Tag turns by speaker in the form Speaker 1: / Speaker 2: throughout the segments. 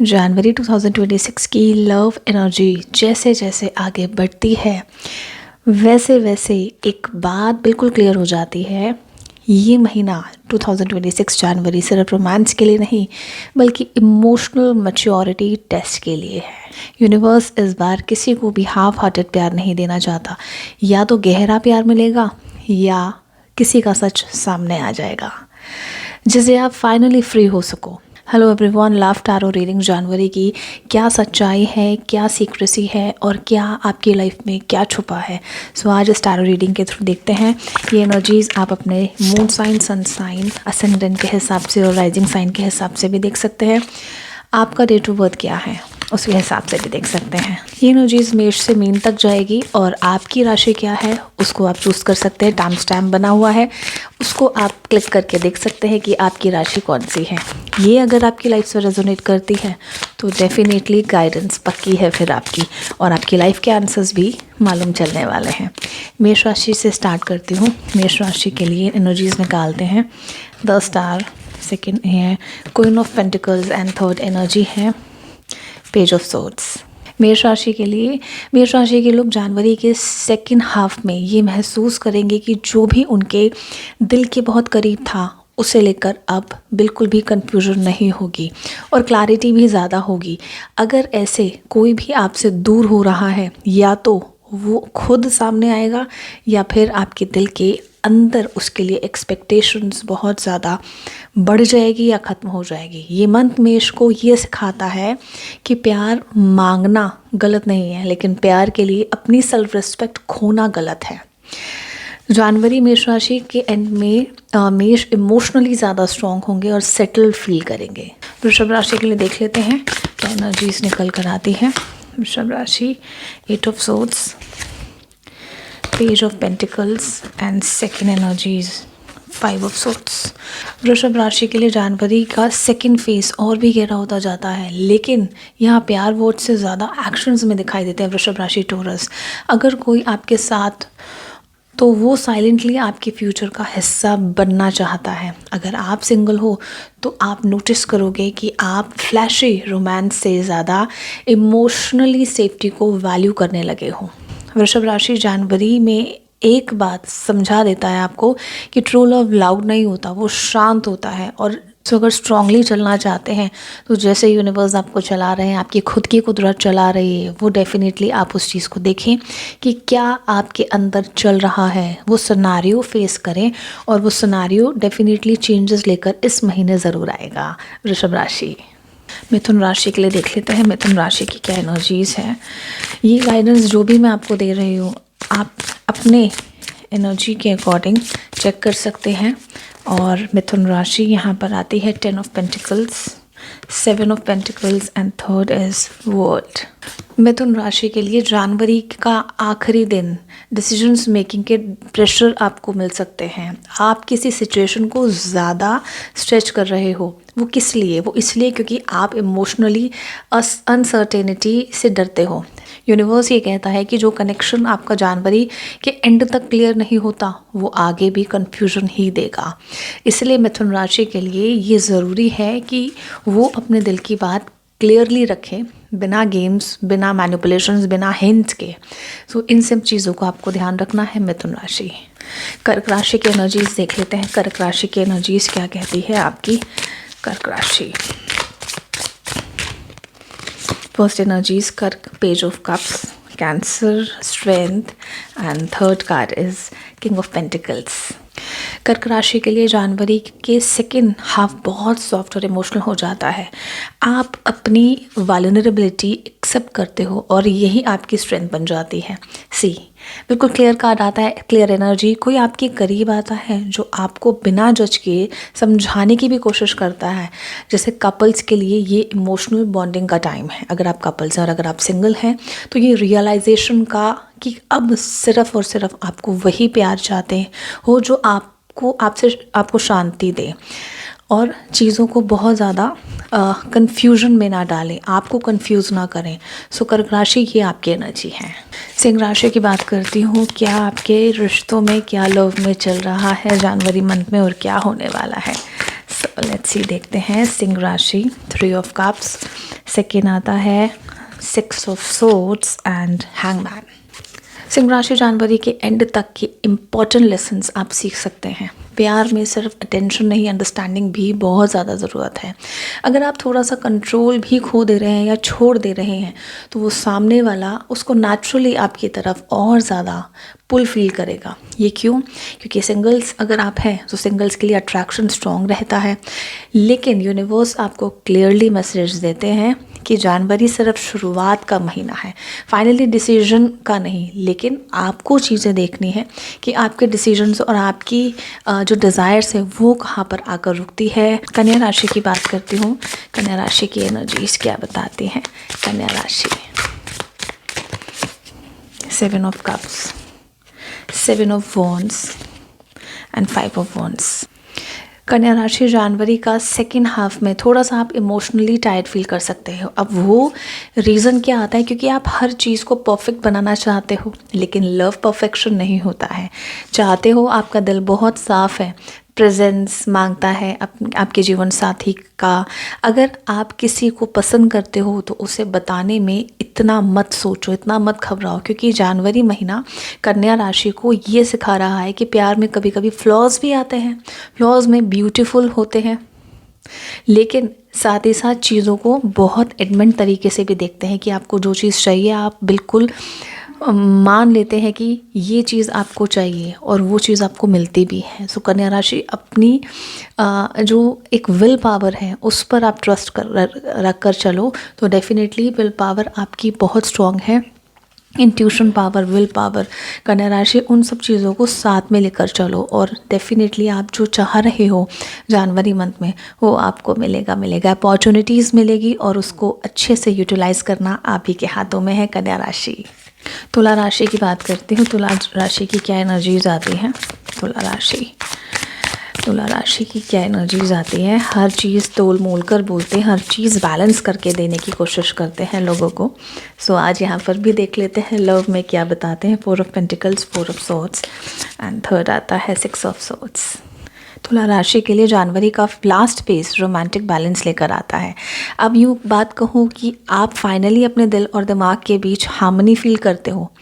Speaker 1: जनवरी 2026 की love energy जैसे जैसे आगे बढ़ती है वैसे वैसे एक बात बिल्कुल क्लियर हो जाती है। ये महीना 2026 जनवरी सिर्फ रोमांस के लिए नहीं बल्कि इमोशनल मैच्योरिटी टेस्ट के लिए है। यूनिवर्स इस बार किसी को भी हाफ हार्टेड प्यार नहीं देना चाहता। या तो गहरा प्यार मिलेगा या किसी का सच सामने आ जाएगा जिसे आप फाइनली फ्री हो सको। Hello everyone, love tarot reading जनवरी की क्या सच्चाई है, क्या सीक्रेसी है और क्या आपकी लाइफ में क्या छुपा है। सो आज इस टैरो रीडिंग के थ्रू देखते हैं ये एनर्जीज़ आप अपने moon sign, sun sign, ascendant के हिसाब से और राइजिंग साइन के हिसाब से भी देख सकते हैं। आपका डेट ऑफ बर्थ क्या है उसके हिसाब से भी देख सकते हैं। ये एनर्जीज़ मेष से मीन तक जाएगी और आपकी राशि क्या है उसको आप चूज़ कर सकते हैं। टाइम स्टैम्प बना हुआ है, उसको आप क्लिक करके देख सकते हैं कि आपकी राशि कौन सी है। ये अगर आपकी लाइफ से रेजोनेट करती है तो डेफिनेटली गाइडेंस पक्की है फिर आपकी, और आपकी लाइफ के आंसर्स भी मालूम चलने वाले हैं। मेष राशि से स्टार्ट करती हूँ। मेष राशि के लिए एनर्जीज़ निकालते हैं। द स्टार, सेकेंड है queen of pentacles and third energy है पेज ऑफ सोर्ड्स। मेष राशि के लिए, मेष राशि के लोग जनवरी के सेकेंड हाफ में ये महसूस करेंगे कि जो भी उनके दिल के बहुत करीब था उसे लेकर अब बिल्कुल भी कंफ्यूजन नहीं होगी और क्लैरिटी भी ज़्यादा होगी। अगर ऐसे कोई भी आपसे दूर हो रहा है या तो वो खुद सामने आएगा या फिर आपके दिल के अंदर उसके लिए एक्सपेक्टेशंस बहुत ज़्यादा बढ़ जाएगी या ख़त्म हो जाएगी। ये मंथ मेष को ये सिखाता है कि प्यार मांगना गलत नहीं है, लेकिन प्यार के लिए अपनी सेल्फ रिस्पेक्ट खोना गलत है। जनवरी मेष राशि के एंड में मेष इमोशनली ज़्यादा स्ट्रॉन्ग होंगे और सेटल्ड फील करेंगे। वृषभ राशि के लिए देख लेते हैं क्या एनर्जीज निकल कर आती है। वृषभ राशि, eight of swords, page of pentacles and second energies, five of swords. वृषभ राशि के लिए जनवरी का सेकेंड फेज और भी गहरा होता जाता है, लेकिन यहाँ प्यार वर्ड से ज़्यादा एक्शंस में दिखाई देते हैं। वृषभ राशि टोरस, अगर कोई आपके साथ तो वो साइलेंटली आपके फ्यूचर का हिस्सा बनना चाहता है। अगर आप सिंगल हो तो आप नोटिस करोगे कि आप फ्लैशी रोमांस से ज़्यादा इमोशनली सेफ्टी को वैल्यू करने लगे हो। वृषभ राशि जनवरी में एक बात समझा देता है आपको कि ट्रू लव लाउड नहीं होता, वो शांत होता है। और तो अगर स्ट्रांगली चलना चाहते हैं तो जैसे यूनिवर्स आपको चला रहे हैं, आपकी खुद की कुदरत चला रही है, वो डेफिनेटली आप उस चीज़ को देखें कि क्या आपके अंदर चल रहा है। वो सिनेरियो फेस करें और वो सिनेरियो डेफिनेटली चेंजेस लेकर इस महीने ज़रूर आएगा। वृषभ राशि। मिथुन राशि के लिए देख लेते हैं मिथुन राशि की क्या एनर्जीज़ हैं। ये गाइडेंस जो भी मैं आपको दे रही हूँ आप अपने एनर्जी के अकॉर्डिंग चेक कर सकते हैं। और मिथुन राशि यहाँ पर आती है 10 of pentacles, 7 of pentacles and third is world. मिथुन राशि के लिए जनवरी का आखिरी दिन डिसीजंस मेकिंग के प्रेशर आपको मिल सकते हैं। आप किसी सिचुएशन को ज़्यादा स्ट्रेच कर रहे हो। वो किस लिए? वो इसलिए क्योंकि आप इमोशनली अनसर्टेनिटी से डरते हो। यूनिवर्स ये कहता है कि जो कनेक्शन आपका जनवरी के एंड तक क्लियर नहीं होता वो आगे भी कन्फ्यूजन ही देगा। इसलिए मिथुन राशि के लिए ये ज़रूरी है कि वो अपने दिल की बात क्लियरली रखें, बिना गेम्स, बिना मैनिपुलेशंस, बिना हिंट के। सो इन सब चीज़ों को आपको ध्यान रखना है मिथुन राशि। कर्क राशि की एनर्जीज देख लेते हैं। कर्क राशि की एनर्जीज क्या कहती है आपकी कर्क राशि। फर्स्ट एनर्जीज कर्क, page of cups, cancer, strength and third card is king of pentacles. कर्क राशि के लिए जनवरी के सेकेंड हाफ बहुत सॉफ्ट और इमोशनल हो जाता है। आप अपनी वल्नरेबिलिटी एक्सेप्ट करते हो और यही आपकी स्ट्रेंथ बन जाती है। सी, बिल्कुल क्लियर कार्ड आता है, क्लियर एनर्जी। कोई आपके करीब आता है जो आपको बिना जज के समझाने की भी कोशिश करता है। जैसे कपल्स के लिए ये इमोशनल बॉन्डिंग का टाइम है। अगर आप कपल्स हैं और अगर आप सिंगल हैं तो ये रियलाइजेशन का कि अब सिर्फ और सिर्फ आपको वही प्यार चाहते हो जो आपको शांति दे और चीज़ों को बहुत ज़्यादा कंफ्यूजन में ना डालें, आपको कंफ्यूज ना करें। सो कर्क राशि की आपकी एनर्जी है। सिंह राशि की बात करती हूँ। क्या आपके रिश्तों में, क्या लव में चल रहा है जनवरी मंथ में और क्या होने वाला है। सो लेट्स सी, देखते हैं। सिंह राशि, 3 ऑफ कप्स, सेकेंड आता है 6 of swords and hangman. Singh राशि जनवरी के एंड तक की इम्पॉर्टेंट लेसन्स आप सीख सकते हैं। प्यार में सिर्फ अटेंशन नहीं, अंडरस्टैंडिंग भी बहुत ज़्यादा ज़रूरत है। अगर आप थोड़ा सा कंट्रोल भी खो दे रहे हैं या छोड़ दे रहे हैं तो वो सामने वाला उसको नेचुरली आपकी तरफ और ज़्यादा पुल फील करेगा। ये क्यों? क्योंकि सिंगल्स अगर आप हैं तो सिंगल्स के लिए अट्रैक्शन स्ट्रॉन्ग रहता है, लेकिन यूनिवर्स आपको क्लियरली मैसेज देते हैं कि जनवरी सिर्फ शुरुआत का महीना है, फाइनली डिसीजन का नहीं। लेकिन आपको चीज़ें देखनी है कि आपके डिसीजंस और आपकी जो डिज़ायर्स है वो कहाँ पर आकर रुकती है। कन्या राशि की बात करती हूँ। कन्या राशि की एनर्जीज क्या बताती हैं? कन्या राशि 7 of cups, 7 of wands and 5 of wands. कन्या राशि जनवरी का सेकेंड हाफ में थोड़ा सा आप इमोशनली टायर्ड फील कर सकते हो। अब वो रीज़न क्या आता है? क्योंकि आप हर चीज़ को परफेक्ट बनाना चाहते हो, लेकिन लव परफेक्शन नहीं होता है। चाहते हो, आपका दिल बहुत साफ़ है, प्रेजेंस मांगता है आपके जीवन साथी का। अगर आप किसी को पसंद करते हो तो उसे बताने में इतना मत सोचो, इतना मत घबराओ, क्योंकि जनवरी महीना कन्या राशि को ये सिखा रहा है कि प्यार में कभी कभी फ्लॉज भी आते हैं, फ्लॉज में ब्यूटीफुल होते हैं, लेकिन साथ ही साथ चीज़ों को बहुत एडमेंट तरीके से भी देखते हैं कि आपको जो चीज़ चाहिए आप बिल्कुल मान लेते हैं कि ये चीज़ आपको चाहिए और वो चीज़ आपको मिलती भी है। सो कन्या राशि अपनी जो एक विल पावर है उस पर आप ट्रस्ट रख कर चलो तो डेफिनेटली विल पावर आपकी बहुत स्ट्रॉन्ग है। इंट्यूशन पावर, विल पावर, कन्या राशि उन सब चीज़ों को साथ में लेकर चलो और डेफिनेटली आप जो चाह रहे हो जनवरी मंथ में वो आपको मिलेगा। अपॉर्चुनिटीज़ मिलेगी और उसको अच्छे से यूटिलाइज़ करना आप ही के हाथों में है। कन्या राशि तुला राशि की बात करती हूँ। तुला राशि की क्या एनर्जीज आती हैं? तुला राशि की क्या एनर्जीज आती है? हर चीज़ तोल मोल कर बोलते हैं, हर चीज़ बैलेंस करके देने की कोशिश करते हैं लोगों को। सो आज यहाँ पर भी देख लेते हैं लव में क्या बताते हैं। 4 of pentacles, 4 of swords and third आता है 6 ऑफ सॉर्ड्स। तुला राशि के लिए जनवरी का लास्ट पेज रोमांटिक बैलेंस लेकर आता है। अब यूँ बात कहूँ कि आप फाइनली अपने दिल और दिमाग के बीच हार्मनी फील करते हो।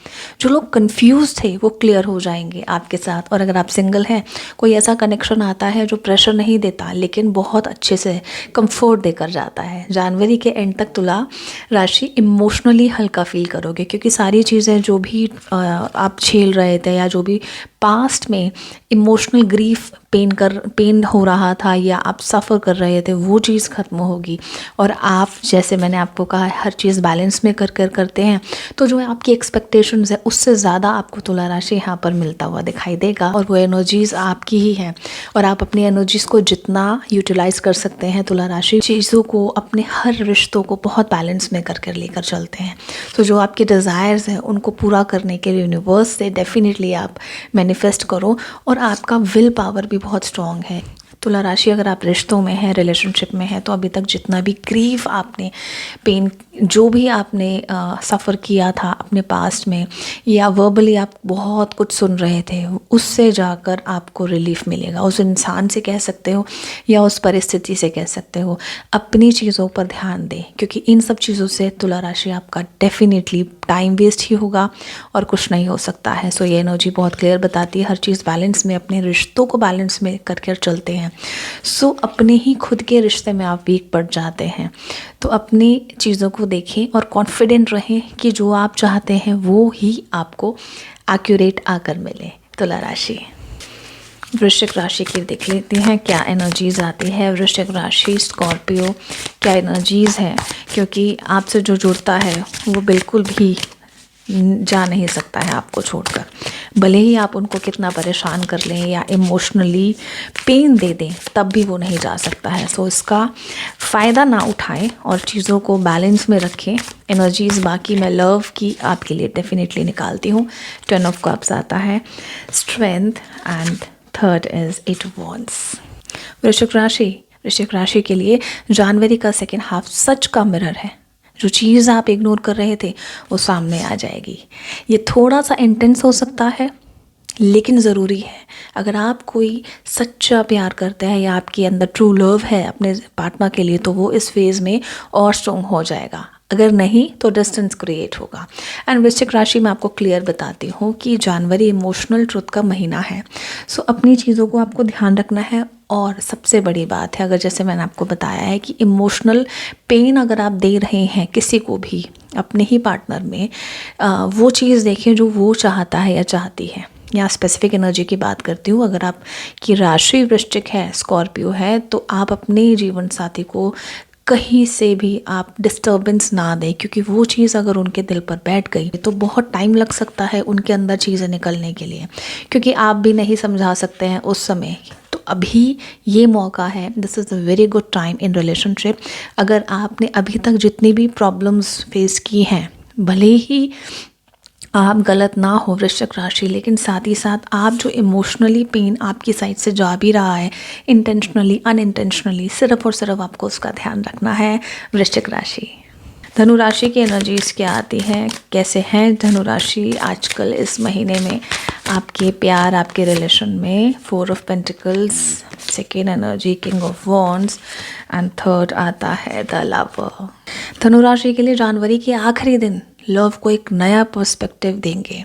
Speaker 1: जो लोग कंफ्यूज थे वो क्लियर हो जाएंगे आपके साथ। और अगर आप सिंगल हैं, कोई ऐसा कनेक्शन आता है जो प्रेशर नहीं देता लेकिन बहुत अच्छे से कंफर्ट देकर जाता है। जनवरी के एंड तक तुला राशि इमोशनली हल्का फील करोगे, क्योंकि सारी चीज़ें जो भी आप झेल रहे थे या जो भी पास्ट में इमोशनल ग्रीफ पेन हो रहा था या आप सफ़र कर रहे थे वो चीज़ ख़त्म होगी। और आप, जैसे मैंने आपको कहा, हर चीज़ बैलेंस में करते हैं तो जो आपकी एक्सपेक्टेशंस है उससे ज़्यादा आपको तुला राशि यहाँ पर मिलता हुआ दिखाई देगा। और वो एनर्जीज़ आपकी ही हैं और आप अपनी एनर्जीज़ को जितना यूटिलाइज़ कर सकते हैं, तुला राशि चीज़ों को, अपने हर रिश्तों को बहुत बैलेंस में कर लेकर चलते हैं। तो जो आपके डिज़ायर्स हैं उनको पूरा करने के लिए यूनिवर्स से डेफिनेटली आप मैनिफेस्ट करो और आपका विल पावर भी बहुत स्ट्रॉन्ग है। तुला राशि अगर आप रिश्तों में हैं, रिलेशनशिप में हैं, तो अभी तक जितना भी ग्रीफ आपने, पेन जो भी आपने सफ़र किया था अपने पास्ट में या वर्बली आप बहुत कुछ सुन रहे थे, उससे जाकर आपको रिलीफ मिलेगा। उस इंसान से कह सकते हो या उस परिस्थिति से कह सकते हो, अपनी चीज़ों पर ध्यान दें, क्योंकि इन सब चीज़ों से तुला राशि आपका डेफिनेटली टाइम वेस्ट ही होगा और कुछ नहीं हो सकता है। सो ये एनर्जी बहुत क्लियर बताती है हर चीज़ बैलेंस में, अपने रिश्तों को बैलेंस में करके चलते हैं। सो अपने ही खुद के रिश्ते में आप वीक पड़ जाते हैं, तो अपनी चीज़ों को देखें और कॉन्फिडेंट रहें कि जो आप चाहते हैं वो ही आपको एक्यूरेट आकर मिले। तुला राशि वृश्चिक राशि की देख लेते हैं क्या एनर्जीज़ आती है। वृश्चिक राशि स्कॉर्पियो क्या एनर्जीज़ है, क्योंकि आपसे जो जुड़ता है वो बिल्कुल भी जा नहीं सकता है आपको छोड़कर, भले ही आप उनको कितना परेशान कर लें या इमोशनली पेन दे दें तब भी वो नहीं जा सकता है। सो इसका फ़ायदा ना उठाएं और चीज़ों को बैलेंस में रखें। एनर्जीज़ बाकी मैं लव की आपके लिए डेफिनेटली निकालती हूँ। 10 ऑफ कप्स आता है, strength and third is 8 wands. वृश्चिक राशि के लिए जनवरी का सेकेंड हाफ सच का मिरर है। जो चीज़ आप इग्नोर कर रहे थे वो सामने आ जाएगी। ये थोड़ा सा इंटेंस हो सकता है, लेकिन ज़रूरी है, अगर आप कोई सच्चा प्यार करते हैं या आपके अंदर ट्रू लव है अपने पार्टनर के लिए, तो वो इस फेज़ में और स्ट्रॉन्ग हो जाएगा। अगर नहीं तो डिस्टेंस क्रिएट होगा। एंड वृश्चिक राशि में आपको क्लियर बताती हूँ कि जनवरी इमोशनल ट्रुथ का महीना है। सो अपनी चीज़ों को आपको ध्यान रखना है। और सबसे बड़ी बात है, अगर जैसे मैंने आपको बताया है कि इमोशनल पेन अगर आप दे रहे हैं किसी को भी अपने ही पार्टनर में, वो चीज़ देखें जो वो चाहता है या चाहती है। यहाँ स्पेसिफिक एनर्जी की बात करती हूँ। अगर आपकी राशि वृश्चिक है, स्कॉर्पियो है, तो आप अपने जीवन साथी को कहीं से भी आप डिस्टर्बेंस ना दें, क्योंकि वो चीज़ अगर उनके दिल पर बैठ गई तो बहुत टाइम लग सकता है उनके अंदर चीज़ें निकलने के लिए, क्योंकि आप भी नहीं समझा सकते हैं उस समय। तो अभी ये मौका है, this is a very good time in relationship. अगर आपने अभी तक जितनी भी प्रॉब्लम्स फेस की हैं, भले ही आप गलत ना हो वृश्चिक राशि, लेकिन साथ ही साथ आप जो इमोशनली पेन आपकी साइड से जा भी रहा है, इंटेंशनली अनइंटेंशनली, सिर्फ और सिर्फ आपको उसका ध्यान रखना है वृश्चिक राशि। धनु राशि की एनर्जीज क्या आती हैं, कैसे हैं धनु राशि आजकल इस महीने में आपके प्यार, आपके रिलेशन में? 4 of pentacles, second energy king of wands and third आता है द लवर। धनु राशि के लिए जनवरी के आखिरी दिन लव को एक नया पर्सपेक्टिव देंगे।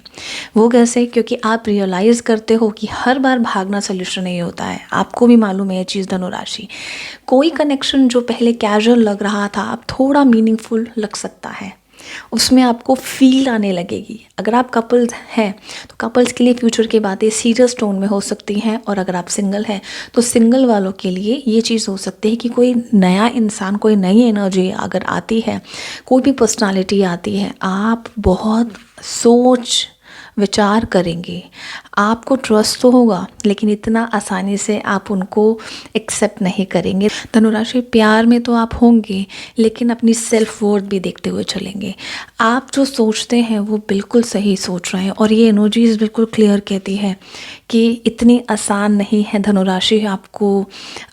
Speaker 1: वो कैसे? क्योंकि आप रियलाइज़ करते हो कि हर बार भागना सोल्यूशन नहीं होता है। आपको भी मालूम है ये चीज़ धनु राशि। कोई कनेक्शन जो पहले कैजुअल लग रहा था अब थोड़ा मीनिंगफुल लग सकता है, उसमें आपको फील आने लगेगी। अगर आप कपल्स हैं तो कपल्स के लिए फ्यूचर की बातें सीरियस टोन में हो सकती हैं, और अगर आप सिंगल हैं तो सिंगल वालों के लिए ये चीज़ हो सकती है कि कोई नया इंसान, कोई नई एनर्जी अगर आती है, कोई भी पर्सनालिटी आती है, आप बहुत सोच विचार करेंगे। आपको ट्रस्ट तो होगा, लेकिन इतना आसानी से आप उनको एक्सेप्ट नहीं करेंगे। धनुराशि प्यार में तो आप होंगे, लेकिन अपनी सेल्फ वर्थ भी देखते हुए चलेंगे। आप जो सोचते हैं वो बिल्कुल सही सोच रहे हैं, और ये एनर्जीज बिल्कुल क्लियर कहती है कि इतनी आसान नहीं है धनुराशि आपको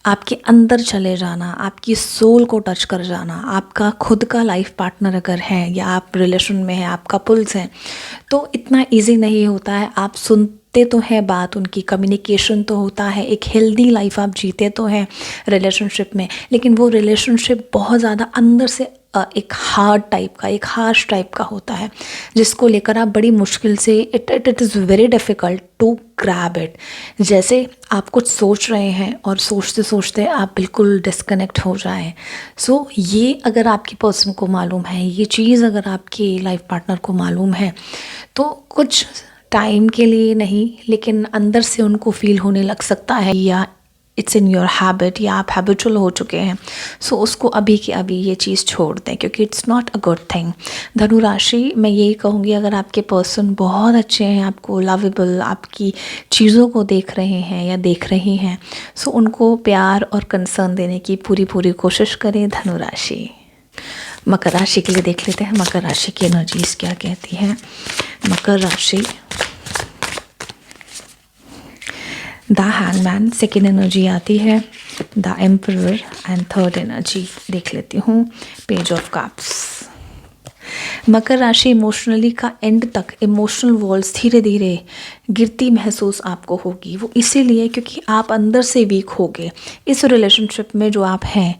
Speaker 1: आपके अंदर चले जाना, आपकी सोल को टच कर जाना। आपका खुद का लाइफ पार्टनर अगर है या आप रिलेशन में हैं, आप कपल्स हैं, तो इतना इजी नहीं होता है। आप सुनते तो हैं बात उनकी, कम्युनिकेशन तो होता है, एक हेल्दी लाइफ आप जीते तो हैं रिलेशनशिप में, लेकिन वो रिलेशनशिप बहुत ज़्यादा अंदर से एक हार्ड टाइप का, एक हार्श टाइप का होता है, जिसको लेकर आप बड़ी मुश्किल से it is very difficult to grab it. जैसे आप कुछ सोच रहे हैं और सोचते सोचते आप बिल्कुल डिस्कनेक्ट हो जाएं। सो ये अगर आपकी पर्सन को मालूम है, ये चीज़ अगर आपकी लाइफ पार्टनर को मालूम है, तो कुछ टाइम के लिए नहीं, लेकिन अंदर से उनको फील होने लग सकता है, या इट्स इन योर हैबिट, या आप हैबिचुअल हो चुके हैं। सो उसको अभी के अभी ये चीज़ छोड़ दें, क्योंकि it's not a good thing. धनु राशि मैं यही कहूँगी, अगर आपके पर्सन बहुत अच्छे हैं, आपको लवेबल, आपकी चीज़ों को देख रहे हैं या देख रही हैं, सो उनको प्यार और कंसर्न देने की पूरी कोशिश करें धनु राशि। मकर राशि के लिए देख लेते हैं मकर राशि की एनर्जीज क्या कहती हैं। मकर राशि, द हैंगमैन सेकेंड एनर्जी आती है, the emperor and third energy देख लेती हूँ, पेज ऑफ कप्स। मकर राशि इमोशनली का एंड तक इमोशनल वॉल्स धीरे धीरे गिरती महसूस आपको होगी। वो इसीलिए क्योंकि आप अंदर से वीक हो गए इस रिलेशनशिप में जो आप हैं।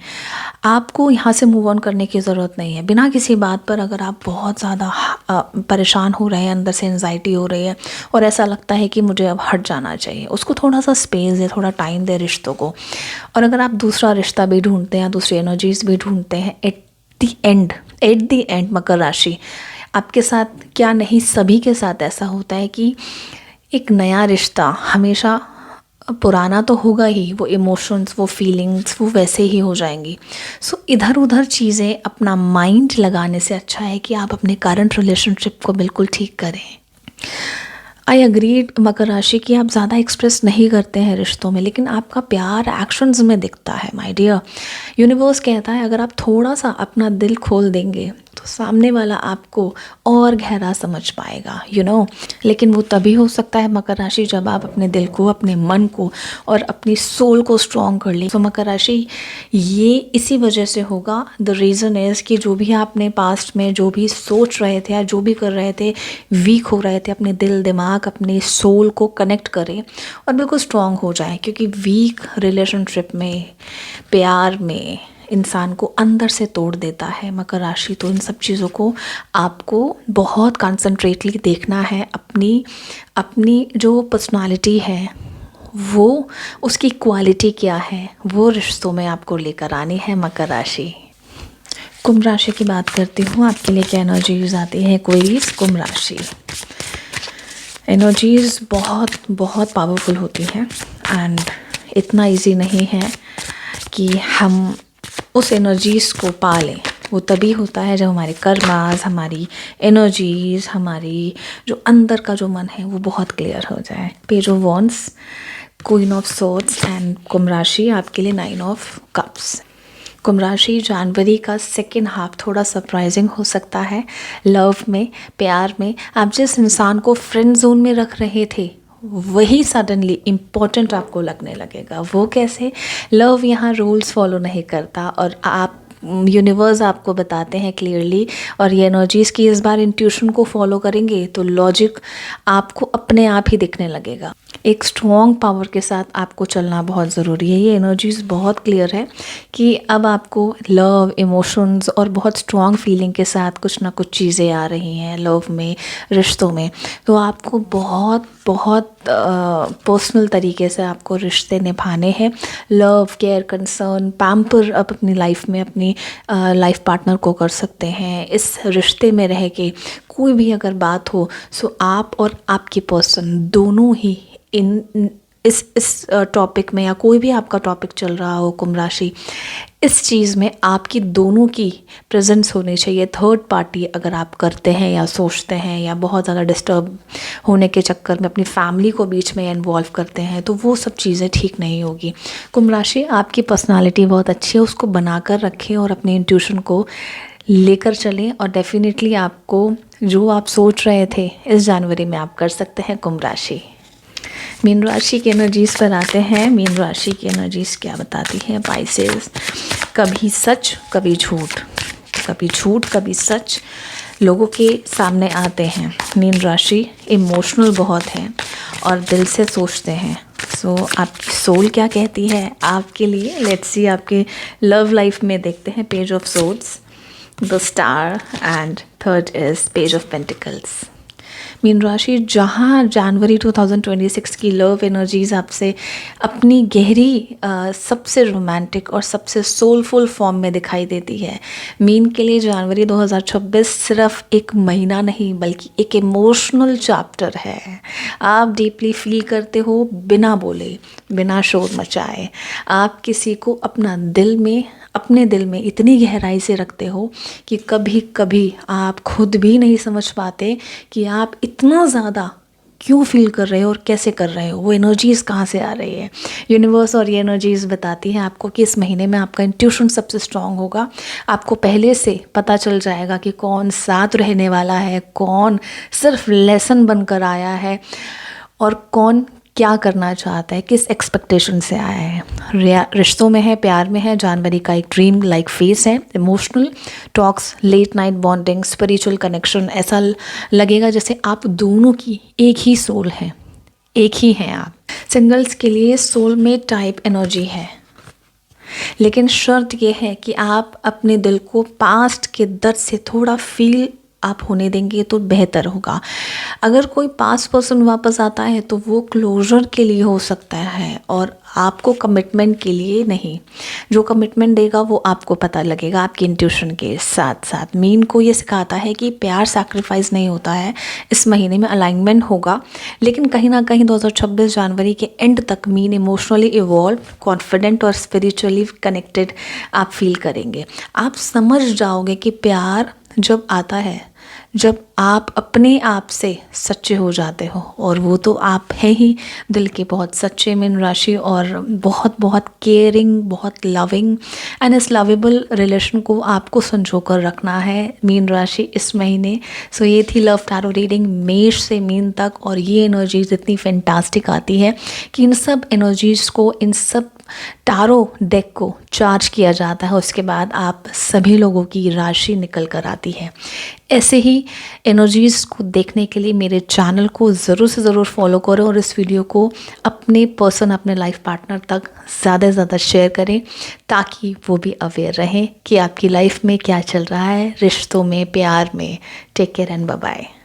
Speaker 1: आपको यहाँ से मूव ऑन करने की ज़रूरत नहीं है बिना किसी बात पर। अगर आप बहुत ज़्यादा परेशान हो रहे हैं, अंदर से एंजाइटी हो रही है और ऐसा लगता है कि मुझे अब हट जाना चाहिए, उसको थोड़ा सा स्पेस दे, थोड़ा टाइम दे रिश्तों को। और अगर आप दूसरा रिश्ता भी ढूंढते हैं, दूसरी एनर्जीज भी ढूंढते हैं, एट द एंड मकर राशि आपके साथ क्या नहीं, सभी के साथ ऐसा होता है कि एक नया रिश्ता हमेशा पुराना तो होगा ही, वो इमोशंस, वो फीलिंग्स वो वैसे ही हो जाएंगी। सो इधर उधर चीज़ें अपना माइंड लगाने से अच्छा है कि आप अपने करंट रिलेशनशिप को बिल्कुल ठीक करें। आई अग्रीड मकर राशि कि आप ज़्यादा एक्सप्रेस नहीं करते हैं रिश्तों में, लेकिन आपका प्यार एक्शंस में दिखता है माय डियर। यूनिवर्स कहता है अगर आप थोड़ा सा अपना दिल खोल देंगे तो सामने वाला आपको और गहरा समझ पाएगा, लेकिन वो तभी हो सकता है मकर राशि जब आप अपने दिल को, अपने मन को और अपनी सोल को स्ट्रॉन्ग कर लें। तो मकर राशि ये इसी वजह से होगा। द रीज़न इज़ कि जो भी आपने पास्ट में जो भी सोच रहे थे या जो भी कर रहे थे, वीक हो रहे थे, अपने दिल दिमाग अपने सोल को कनेक्ट करें और बिल्कुल स्ट्रॉन्ग हो जाए, क्योंकि वीक रिलेशनशिप में, प्यार में इंसान को अंदर से तोड़ देता है मकर राशि। तो इन सब चीज़ों को आपको बहुत कंसंट्रेटली देखना है। अपनी जो पर्सनालिटी है, वो उसकी क्वालिटी क्या है, वो रिश्तों में आपको लेकर आनी है मकर राशि। कुंभ राशि की बात करती हूँ, आपके लिए क्या एनर्जीज आती है क्वेरीज कुंभ राशि। एनर्जीज बहुत बहुत पावरफुल होती हैं एंड इतना इजी नहीं है कि हम उस एनर्जीज़ को पालें। वो तभी होता है जब हमारे कर्मास, हमारी एनर्जीज़, हमारी जो अंदर का जो मन है वो बहुत क्लियर हो जाए। Page of wands, queen of swords and कुंभ राशि आपके लिए 9 ऑफ कप्स। कुंभ राशि जनवरी का सेकेंड हाफ थोड़ा सरप्राइजिंग हो सकता है। लव में, प्यार में आप जिस इंसान को फ्रेंड जोन में रख रहे थे वही सडनली इम्पोर्टेंट आपको लगने लगेगा। वो कैसे? लव यहाँ रूल्स फॉलो नहीं करता और आप यूनिवर्स आपको बताते हैं क्लियरली, और ये एनर्जीज़ की इस बार इंट्यूशन को फॉलो करेंगे तो लॉजिक आपको अपने आप ही दिखने लगेगा। एक स्ट्रॉन्ग पावर के साथ आपको चलना बहुत ज़रूरी है। ये एनर्जीज़ बहुत क्लियर है कि अब आपको लव, इमोशंस और बहुत स्ट्रॉन्ग फीलिंग के साथ कुछ ना कुछ चीज़ें आ रही हैं लव में, रिश्तों में। तो आपको बहुत बहुत पर्सनल तरीके से आपको रिश्ते निभाने हैं। लव, केयर, कंसर्न, पैम्पर आप अपनी लाइफ में अपनी लाइफ पार्टनर को कर सकते हैं। इस रिश्ते में रह के कोई भी अगर बात हो सो आप और आपकी पर्सन दोनों ही इस टॉपिक में, या कोई भी आपका टॉपिक चल रहा हो कुंभ राशि, इस चीज़ में आपकी दोनों की प्रेजेंस होनी चाहिए। थर्ड पार्टी अगर आप करते हैं या सोचते हैं या बहुत ज़्यादा डिस्टर्ब होने के चक्कर में अपनी फैमिली को बीच में इन्वॉल्व करते हैं तो वो सब चीज़ें ठीक नहीं होगी। कुंभ राशि आपकी पर्सनालिटी बहुत अच्छी है, उसको बनाकर रखें और अपने इंट्यूशन को लेकर चलें और डेफिनेटली आपको जो आप सोच रहे थे इस जनवरी में आप कर सकते हैं कुंभ राशि। मीन राशि की एनर्जीज़ पर आते हैं। मीन राशि की एनर्जीज़ क्या बताती हैं? पाइसेस, कभी सच कभी झूठ, कभी झूठ कभी सच लोगों के सामने आते हैं। मीन राशि इमोशनल बहुत है और दिल से सोचते हैं। सो आपकी सोल क्या कहती है आपके लिए? लेट्स सी आपके लव लाइफ में देखते हैं। Page of swords, the star and third is page of pentacles. Mean राशि जहाँ जनवरी 2026 की लव एनर्जीज़ आपसे अपनी गहरी सबसे रोमांटिक और सबसे सोलफुल फॉर्म में दिखाई देती है। मीन के लिए जनवरी 2026 सिर्फ एक महीना नहीं बल्कि एक इमोशनल चैप्टर है। आप डीपली फील करते हो बिना बोले, बिना शोर मचाए। आप किसी को अपने दिल में इतनी गहराई से रखते हो कि कभी कभी आप खुद भी नहीं समझ पाते कि आप इतना ज़्यादा क्यों फील कर रहे हो और कैसे कर रहे हो। वो एनर्जीज़ कहाँ से आ रही है? यूनिवर्स और ये एनर्जीज़ बताती हैं आपको कि इस महीने में आपका इंट्यूशन सबसे स्ट्रांग होगा। आपको पहले से पता चल जाएगा कि कौन साथ रहने वाला है, कौन सिर्फ लेसन बनकर आया है और कौन क्या करना चाहता है, किस एक्सपेक्टेशन से आया है। रिश्तों में है, प्यार में है। जनवरी का एक ड्रीम लाइक फेस है। Emotional talks, late night bonding, spiritual connection. ऐसा लगेगा जैसे आप दोनों की एक ही सोल है, एक ही हैं आप। सिंगल्स के लिए सोलमेट टाइप एनर्जी है, लेकिन शर्त यह है कि आप अपने दिल को पास्ट के दर्द से थोड़ा फील आप होने देंगे तो बेहतर होगा। अगर कोई पास्ट पर्सन वापस आता है तो वो क्लोजर के लिए हो सकता है और आपको कमिटमेंट के लिए नहीं। जो कमिटमेंट देगा वो आपको पता लगेगा आपकी इंट्यूशन के साथ साथ। मीन को ये सिखाता है कि प्यार सैक्रिफाइस नहीं होता है। इस महीने में अलाइनमेंट होगा, लेकिन कहीं ना कहीं 2026 जनवरी के एंड तक मीन इमोशनली इवॉल्व, कॉन्फिडेंट और स्पिरिचुअली कनेक्टेड आप फील करेंगे। आप समझ जाओगे कि प्यार जब आता है जब आप अपने आप से सच्चे हो जाते हो, और वो तो आप हैं ही दिल के बहुत सच्चे मीन राशि, और बहुत बहुत केयरिंग, बहुत लविंग, एंड इस लवेबल रिलेशन को आपको संजो कर रखना है मीन राशि इस महीने। सो ये थी लव टैरो रीडिंग मेष से मीन तक, और ये एनर्जीज इतनी फैंटास्टिक आती है कि इन सब एनर्जीज़ को, इन सब टारो डेक को चार्ज किया जाता है, उसके बाद आप सभी लोगों की राशि निकल कर आती है। ऐसे ही एनर्जीज़ को देखने के लिए मेरे चैनल को ज़रूर से ज़रूर फॉलो करो, और इस वीडियो को अपने पर्सन, अपने लाइफ पार्टनर तक ज़्यादा से ज़्यादा शेयर करें, ताकि वो भी अवेयर रहें कि आपकी लाइफ में क्या चल रहा है, रिश्तों में, प्यार में। Take care and bye bye.